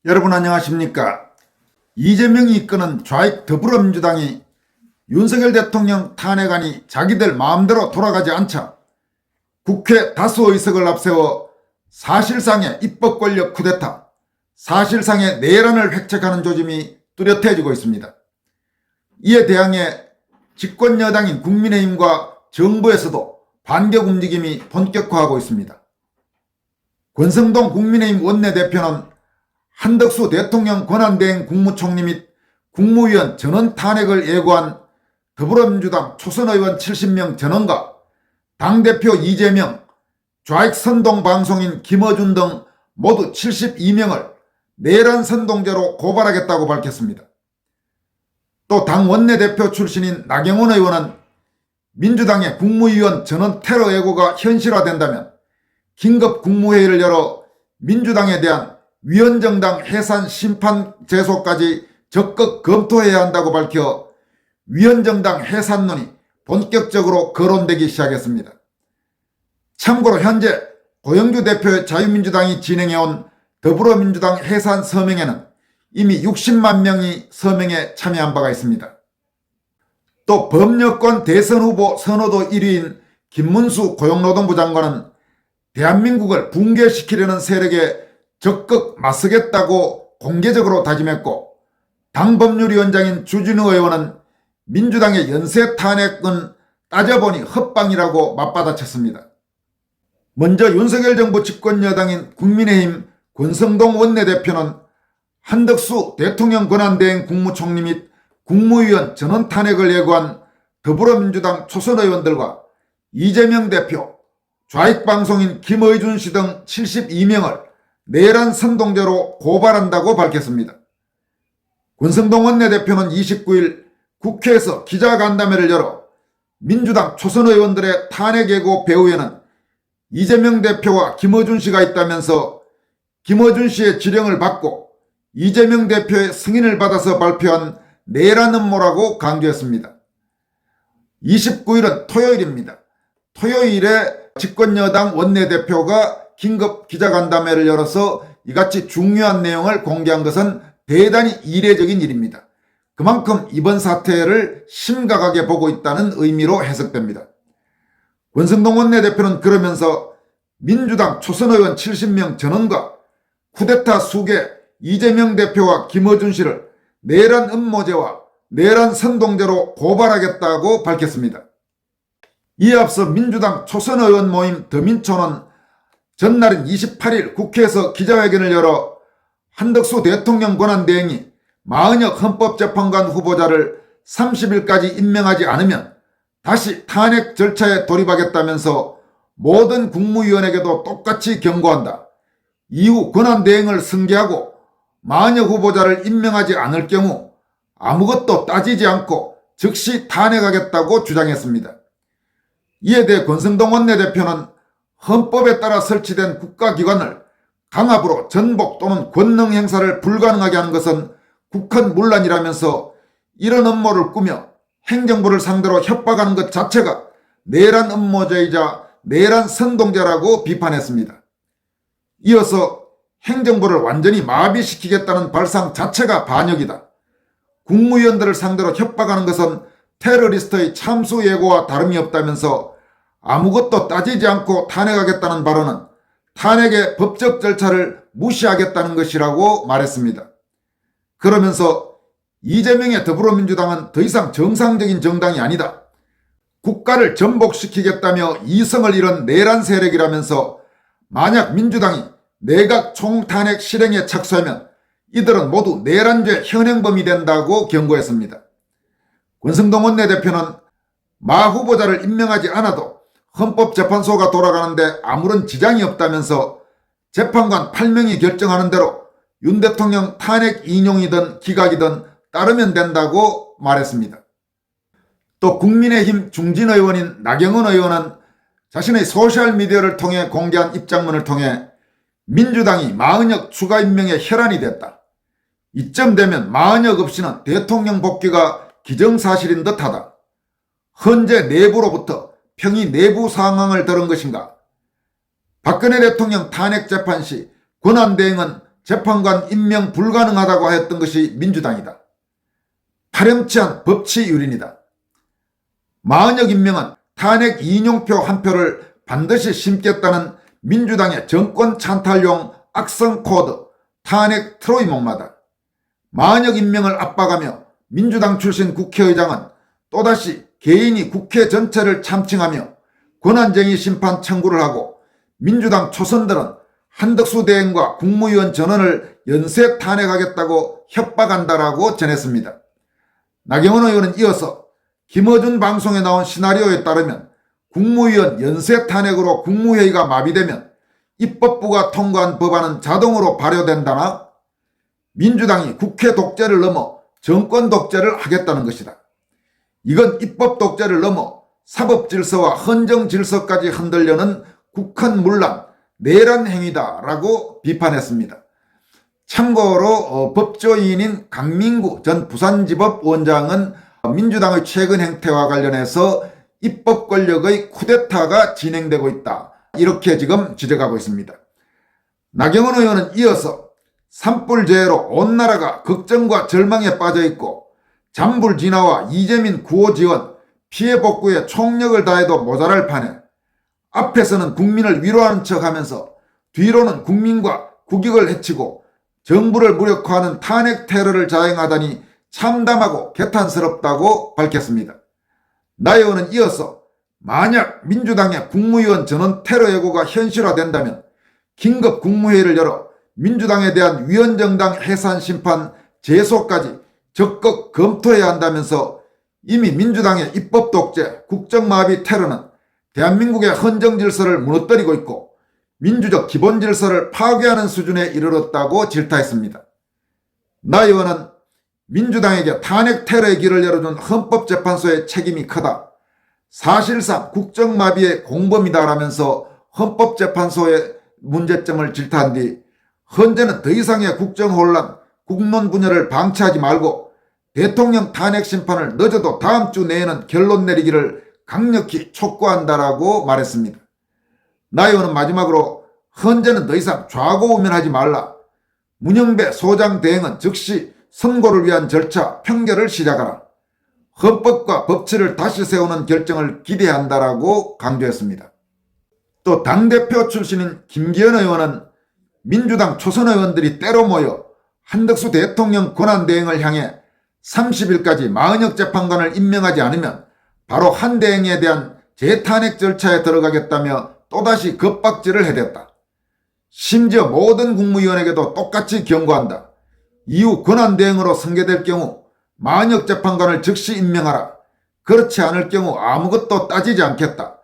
여러분 안녕하십니까? 이재명이 이끄는 좌익 더불어민주당이 윤석열 대통령 탄핵안이 자기들 마음대로 돌아가지 않자 국회 다수 의석을 앞세워 사실상의 입법 권력 쿠데타, 사실상의 내란을 획책하는 조짐이 뚜렷해지고 있습니다. 이에 대항해 집권여당인 국민의힘과 정부에서도 반격 움직임이 본격화하고 있습니다. 권성동 국민의힘 원내대표는 한덕수 대통령 권한대행 국무총리 및 국무위원 전원 탄핵을 예고한 더불어민주당 초선의원 70명 전원과 당대표 이재명, 좌익 선동방송인 김어준 등 모두 72명을 내란 선동죄로 고발하겠다고 밝혔습니다. 또 당 원내대표 출신인 나경원 의원은 민주당의 국무위원 전원 테러 예고가 현실화된다면 긴급 국무회의를 열어 민주당에 대한 위헌정당 해산 심판 제소까지 적극 검토해야 한다고 밝혀 위헌정당 해산론이 본격적으로 거론되기 시작했습니다. 참고로 현재 고영주 대표의 자유민주당이 진행해온 더불어민주당 해산 서명에는 이미 60만 명이 서명에 참여한 바가 있습니다. 또 범여권 대선 후보 선호도 1위인 김문수 고용노동부 장관은 대한민국을 붕괴시키려는 세력에 적극 맞서겠다고 공개적으로 다짐했고, 당법률위원장인 주진우 의원은 민주당의 연쇄 탄핵은 따져보니 헛방이라고 맞받아쳤습니다. 먼저 윤석열 정부 집권여당인 국민의힘 권성동 원내대표는 한덕수 대통령 권한대행 국무총리 및 국무위원 전원 탄핵을 예고한 더불어민주당 초선의원들과 이재명 대표, 좌익방송인 김의준 씨 등 72명을 내란 선동죄로 고발한다고 밝혔습니다. 권성동 원내대표는 29일 국회에서 기자간담회를 열어 민주당 초선의원들의 탄핵 예고 배후에는 이재명 대표와 김어준 씨가 있다면서 김어준 씨의 지령을 받고 이재명 대표의 승인을 받아서 발표한 내란 음모라고 강조했습니다. 29일은 토요일입니다. 토요일에 집권여당 원내대표가 긴급 기자간담회를 열어서 이같이 중요한 내용을 공개한 것은 대단히 이례적인 일입니다. 그만큼 이번 사태를 심각하게 보고 있다는 의미로 해석됩니다. 권성동 원내대표는 그러면서 민주당 초선의원 70명 전원과 쿠데타 수괴 이재명 대표와 김어준 씨를 내란 음모죄와 내란 선동죄로 고발하겠다고 밝혔습니다. 이에 앞서 민주당 초선의원 모임 더민초는 전날인 28일 국회에서 기자회견을 열어 한덕수 대통령 권한대행이 마은혁 헌법재판관 후보자를 30일까지 임명하지 않으면 다시 탄핵 절차에 돌입하겠다면서 모든 국무위원에게도 똑같이 경고한다. 이후 권한대행을 승계하고 마은혁 후보자를 임명하지 않을 경우 아무것도 따지지 않고 즉시 탄핵하겠다고 주장했습니다. 이에 대해 권성동 원내대표는 헌법에 따라 설치된 국가기관을 강압으로 전복 또는 권능 행사를 불가능하게 하는 것은 국헌문란이라면서 이런 음모를 꾸며 행정부를 상대로 협박하는 것 자체가 내란 음모죄이자 내란 선동죄라고 비판했습니다. 이어서 행정부를 완전히 마비시키겠다는 발상 자체가 반역이다. 국무위원들을 상대로 협박하는 것은 테러리스트의 참수 예고와 다름이 없다면서 아무것도 따지지 않고 탄핵하겠다는 발언은 탄핵의 법적 절차를 무시하겠다는 것이라고 말했습니다. 그러면서 이재명의 더불어민주당은 더 이상 정상적인 정당이 아니다. 국가를 전복시키겠다며 이성을 잃은 내란 세력이라면서 만약 민주당이 내각 총탄핵 실행에 착수하면 이들은 모두 내란죄 현행범이 된다고 경고했습니다. 권성동 원내대표는 마 후보자를 임명하지 않아도 헌법재판소가 돌아가는데 아무런 지장이 없다면서 재판관 8명이 결정하는 대로 윤 대통령 탄핵 인용이든 기각이든 따르면 된다고 말했습니다. 또 국민의힘 중진 의원인 나경원 의원은 자신의 소셜미디어를 통해 공개한 입장문을 통해 민주당이 마은혁 추가 임명에 혈안이 됐다. 이쯤 되면 마은혁 없이는 대통령 복귀가 기정사실인 듯하다. 헌재 내부로부터 평이 내부 상황을 들은 것인가? 박근혜 대통령 탄핵 재판 시 권한대행은 재판관 임명 불가능하다고 하였던 것이 민주당이다. 파렴치한 법치유린이다. 마은혁 임명은 탄핵 인용표 한 표를 반드시 심겠다는 민주당의 정권 찬탈용 악성 코드 탄핵 트로이 목마다. 마은혁 임명을 압박하며 민주당 출신 국회의장은 또다시 개인이 국회 전체를 참칭하며 권한쟁의 심판 청구를 하고 민주당 초선들은 한덕수 대행과 국무위원 전원을 연쇄 탄핵하겠다고 협박한다라고 전했습니다. 나경원 의원은 이어서 김어준 방송에 나온 시나리오에 따르면 국무위원 연쇄 탄핵으로 국무회의가 마비되면 입법부가 통과한 법안은 자동으로 발효된다나 민주당이 국회 독재를 넘어 정권 독재를 하겠다는 것이다. 이건 입법 독재를 넘어 사법 질서와 헌정 질서까지 흔들려는 국헌문란, 내란 행위다라고 비판했습니다. 참고로 법조인인 강민구 전 부산지법원장은 민주당의 최근 행태와 관련해서 입법 권력의 쿠데타가 진행되고 있다. 이렇게 지금 지적하고 있습니다. 나경원 의원은 이어서 산불재해로 온 나라가 걱정과 절망에 빠져있고 잔불 진화와 이재민 구호 지원, 피해 복구에 총력을 다해도 모자랄 판에 앞에서는 국민을 위로하는 척하면서 뒤로는 국민과 국익을 해치고 정부를 무력화하는 탄핵 테러를 자행하다니 참담하고 개탄스럽다고 밝혔습니다. 나 의원은 이어서 만약 민주당의 국무위원 전원 테러 예고가 현실화된다면 긴급 국무회의를 열어 민주당에 대한 위헌정당 해산 심판 제소까지 적극 검토해야 한다면서 이미 민주당의 입법 독재, 국정마비 테러는 대한민국의 헌정 질서를 무너뜨리고 있고 민주적 기본 질서를 파괴하는 수준에 이르렀다고 질타했습니다. 나 의원은 민주당에게 탄핵 테러의 길을 열어준 헌법재판소의 책임이 크다. 사실상 국정마비의 공범이다라면서 헌법재판소의 문제점을 질타한 뒤 헌재는 더 이상의 국정혼란, 국론분열을 방치하지 말고 대통령 탄핵 심판을 늦어도 다음 주 내에는 결론 내리기를 강력히 촉구한다라고 말했습니다. 나 의원은 마지막으로 헌재는 더 이상 좌고우면하지 말라. 문영배 소장 대행은 즉시 선고를 위한 절차 평결을 시작하라. 헌법과 법치를 다시 세우는 결정을 기대한다라고 강조했습니다. 또 당대표 출신인 김기현 의원은 민주당 초선 의원들이 때로 모여 한덕수 대통령 권한대행을 향해 30일까지 마은혁 재판관을 임명하지 않으면 바로 한 대행에 대한 재탄핵 절차에 들어가겠다며 또다시 겁박질을 해댔다. 심지어 모든 국무위원에게도 똑같이 경고한다. 이후 권한대행으로 선계될 경우 마은혁 재판관을 즉시 임명하라. 그렇지 않을 경우 아무것도 따지지 않겠다.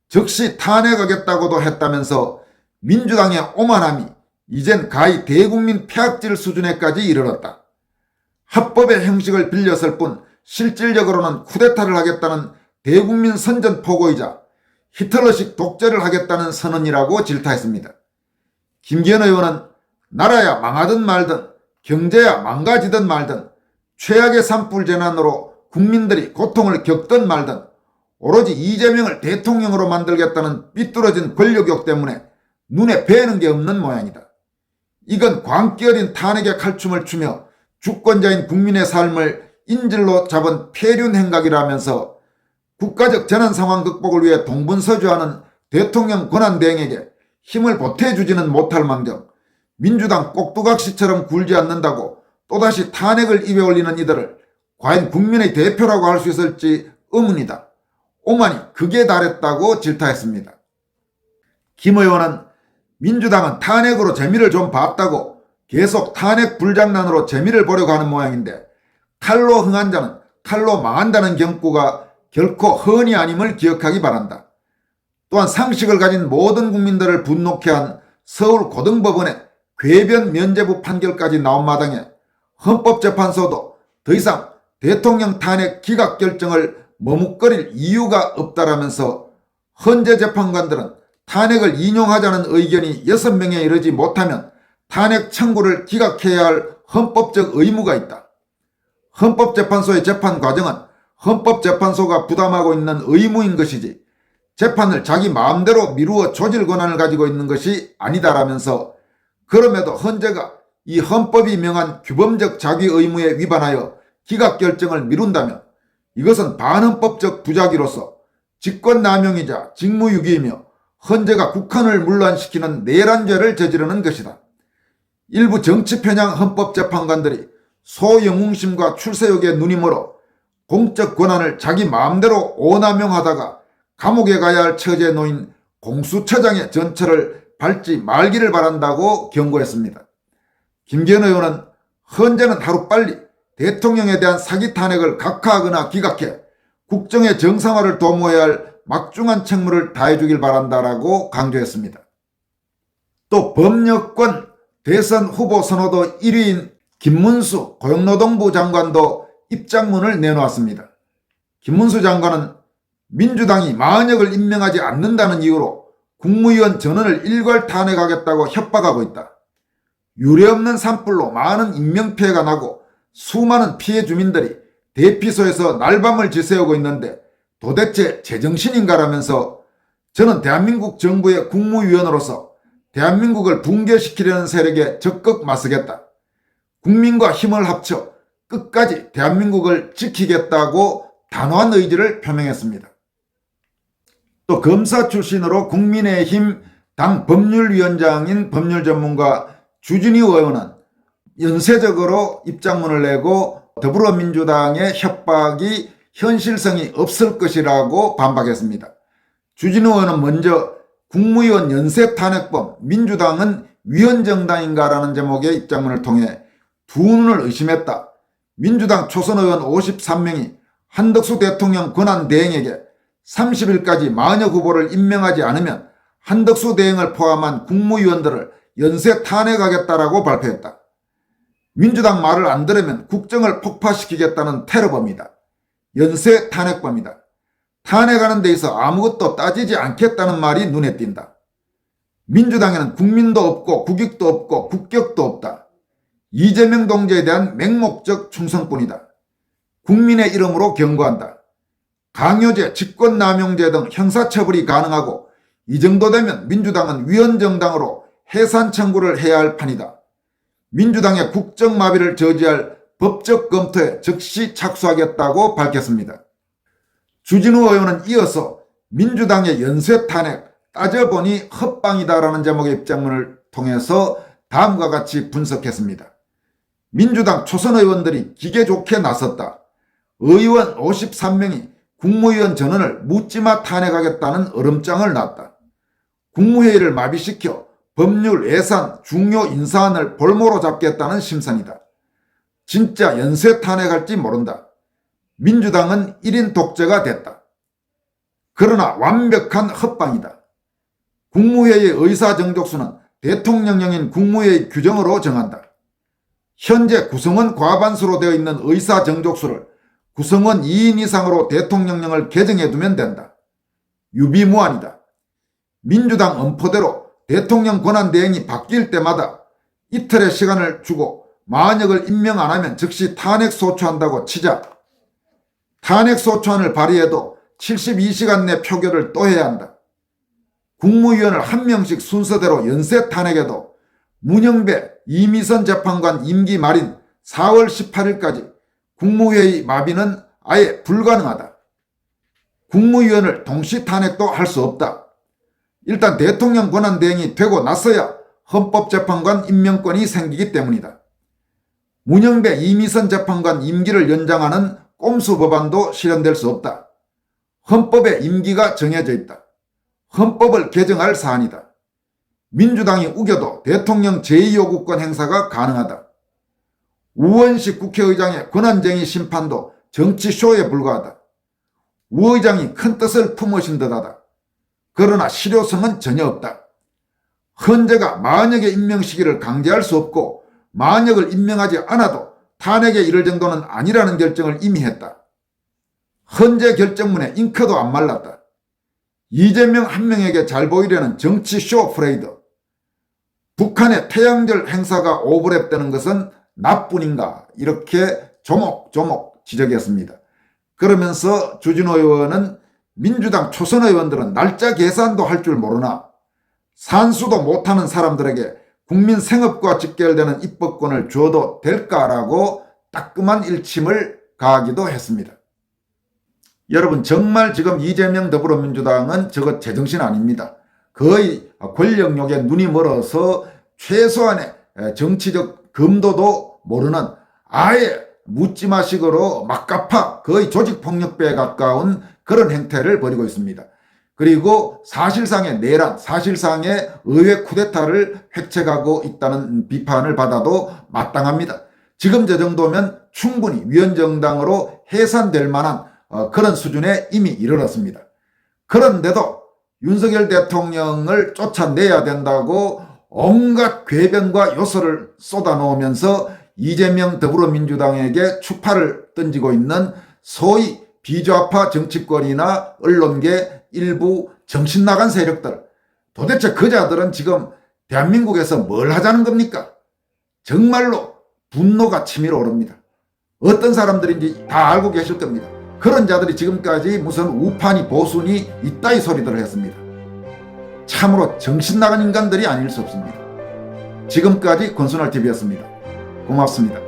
즉시 탄핵하겠다고도 했다면서 민주당의 오만함이 이젠 가히 대국민 폐악질 수준에까지 이르렀다. 합법의 형식을 빌렸을 뿐 실질적으로는 쿠데타를 하겠다는 대국민 선전포고이자 히틀러식 독재를 하겠다는 선언이라고 질타했습니다. 김기현 의원은 나라야 망하든 말든 경제야 망가지든 말든 최악의 산불 재난으로 국민들이 고통을 겪든 말든 오로지 이재명을 대통령으로 만들겠다는 삐뚤어진 권력욕 때문에 눈에 뵈는 게 없는 모양이다. 이건 광기 어린 탄핵의 칼춤을 추며 주권자인 국민의 삶을 인질로 잡은 폐륜 행각이라면서 국가적 재난 상황 극복을 위해 동분서주하는 대통령 권한대행에게 힘을 보태주지는 못할 망정 민주당 꼭두각시처럼 굴지 않는다고 또다시 탄핵을 입에 올리는 이들을 과연 국민의 대표라고 할 수 있을지 의문이다. 오만이 극에 달했다고 질타했습니다. 김 의원은 민주당은 탄핵으로 재미를 좀 봤다고 계속 탄핵 불장난으로 재미를 보려고 하는 모양인데 칼로 흥한 자는 칼로 망한다는 경고가 결코 허언이 아님을 기억하기 바란다. 또한 상식을 가진 모든 국민들을 분노케 한 서울 고등법원의 궤변 면죄부 판결까지 나온 마당에 헌법재판소도 더 이상 대통령 탄핵 기각 결정을 머뭇거릴 이유가 없다라면서 헌재 재판관들은 탄핵을 인용하자는 의견이 6명에 이르지 못하면 탄핵 청구를 기각해야 할 헌법적 의무가 있다. 헌법재판소의 재판 과정은 헌법재판소가 부담하고 있는 의무인 것이지 재판을 자기 마음대로 미루어 조질 권한을 가지고 있는 것이 아니다라면서 그럼에도 헌재가 이 헌법이 명한 규범적 자기 의무에 위반하여 기각 결정을 미룬다면 이것은 반헌법적 부작위로서 직권남용이자 직무유기이며 헌재가 국헌을 문란시키는 내란죄를 저지르는 것이다. 일부 정치편향 헌법재판관들이 소영웅심과 출세욕에 눈이 멀어 공적 권한을 자기 마음대로 오남용하다가 감옥에 가야 할 처지에 놓인 공수처장의 전철을 밟지 말기를 바란다고 경고했습니다. 김기현 의원은 헌재는 하루빨리 대통령에 대한 사기 탄핵을 각하하거나 기각해 국정의 정상화를 도모해야 할 막중한 책무를 다해주길 바란다라고 강조했습니다. 또 범여권 대선 후보 선호도 1위인 김문수 고용노동부 장관도 입장문을 내놓았습니다. 김문수 장관은 민주당이 마은혁을 임명하지 않는다는 이유로 국무위원 전원을 일괄 탄핵하겠다고 협박하고 있다. 유례없는 산불로 많은 인명피해가 나고 수많은 피해 주민들이 대피소에서 날밤을 지새우고 있는데 도대체 제정신인가라면서 저는 대한민국 정부의 국무위원으로서 대한민국을 붕괴시키려는 세력에 적극 맞서겠다. 국민과 힘을 합쳐 끝까지 대한민국을 지키겠다고 단호한 의지를 표명했습니다. 또 검사 출신으로 국민의힘 당 법률위원장인 법률전문가 주진우 의원은 연쇄적으로 입장문을 내고 더불어민주당의 협박이 현실성이 없을 것이라고 반박했습니다. 주진우 의원은 먼저 국무위원 연쇄탄핵범 민주당은 위헌정당인가라는 제목의 입장문을 통해 두 눈을 의심했다. 민주당 초선 의원 53명이 한덕수 대통령 권한대행에게 30일까지 마은혁 후보를 임명하지 않으면 한덕수 대행을 포함한 국무위원들을 연쇄 탄핵하겠다라고 발표했다. 민주당 말을 안 들으면 국정을 폭파시키겠다는 테러범이다. 연쇄 탄핵범이다. 탄핵하는 데 있어 아무것도 따지지 않겠다는 말이 눈에 띈다. 민주당에는 국민도 없고 국익도 없고 국격도 없다. 이재명 동지에 대한 맹목적 충성뿐이다. 국민의 이름으로 경고한다. 강요죄, 직권남용죄 등 형사처벌이 가능하고 이 정도 되면 민주당은 위헌정당으로 해산 청구를 해야 할 판이다. 민주당의 국정마비를 저지할 법적 검토에 즉시 착수하겠다고 밝혔습니다. 주진우 의원은 이어서 민주당의 연쇄탄핵 따져보니 헛방이다라는 제목의 입장문을 통해서 다음과 같이 분석했습니다. 민주당 초선 의원들이 기계 좋게 나섰다. 의원 53명이 국무위원 전원을 묻지마 탄핵하겠다는 얼음장을 놨다. 국무회의를 마비시켜 법률, 예산, 중요 인사안을 볼모로 잡겠다는 심산이다. 진짜 연쇄 탄핵할지 모른다. 민주당은 1인 독재가 됐다. 그러나 완벽한 헛방이다. 국무회의 의사정족수는 대통령령인 국무회의 규정으로 정한다. 현재 구성원 과반수로 되어 있는 의사정족수를 구성원 2인 이상으로 대통령령을 개정해두면 된다. 유비무환이다. 민주당 엄포대로 대통령 권한대행이 바뀔 때마다 이틀의 시간을 주고 마은혁을 임명 안 하면 즉시 탄핵소추한다고 치자. 탄핵소추안을 발의해도 72시간 내 표결을 또 해야 한다. 국무위원을 한 명씩 순서대로 연쇄 탄핵해도 문영배, 이미선 재판관 임기 말인 4월 18일까지 국무회의 마비는 아예 불가능하다. 국무위원을 동시 탄핵도 할 수 없다. 일단 대통령 권한대행이 되고 나서야 헌법재판관 임명권이 생기기 때문이다. 문영배, 이미선 재판관 임기를 연장하는 꼼수 법안도 실현될 수 없다. 헌법에 임기가 정해져 있다. 헌법을 개정할 사안이다. 민주당이 우겨도 대통령 제2요구권 행사가 가능하다. 우원식 국회의장의 권한쟁의 심판도 정치쇼에 불과하다. 우 의장이 큰 뜻을 품으신 듯하다. 그러나 실효성은 전혀 없다. 헌재가 마은혁의 임명 시기를 강제할 수 없고 마은혁을 임명하지 않아도 탄핵에 이를 정도는 아니라는 결정을 이미 했다. 헌재 결정문에 잉크도 안 말랐다. 이재명 한 명에게 잘 보이려는 정치 쇼 프레이드. 북한의 태양절 행사가 오버랩되는 것은 나뿐인가 이렇게 조목조목 지적했습니다. 그러면서 주진우 의원은 민주당 초선 의원들은 날짜 계산도 할 줄 모르나 산수도 못하는 사람들에게 국민 생업과 직결되는 입법권을 줘도 될까라고 따끔한 일침을 가하기도 했습니다. 여러분, 정말 지금 이재명 더불어민주당은 저것 제정신 아닙니다. 거의 권력욕에 눈이 멀어서 최소한의 정치적 금도도 모르는 아예 묻지마식으로 막가파 거의 조직폭력배에 가까운 그런 행태를 벌이고 있습니다. 그리고 사실상의 내란, 사실상의 의회 쿠데타를 획책하고 있다는 비판을 받아도 마땅합니다. 지금 저 정도면 충분히 위원정당으로 해산될 만한 그런 수준에 이미 이르렀습니다. 그런데도 윤석열 대통령을 쫓아내야 된다고 온갖 궤변과 요소를 쏟아놓으면서 이재명 더불어민주당에게 추파를 던지고 있는 소위 비좌파 정치권이나 언론계 일부 정신나간 세력들, 도대체 그 자들은 지금 대한민국에서 뭘 하자는 겁니까? 정말로 분노가 치밀어 오릅니다. 어떤 사람들인지 다 알고 계실 겁니다. 그런 자들이 지금까지 무슨 우파니 보수니 이따위 소리들을 했습니다. 참으로 정신나간 인간들이 아닐 수 없습니다. 지금까지 권순할TV였습니다. 고맙습니다.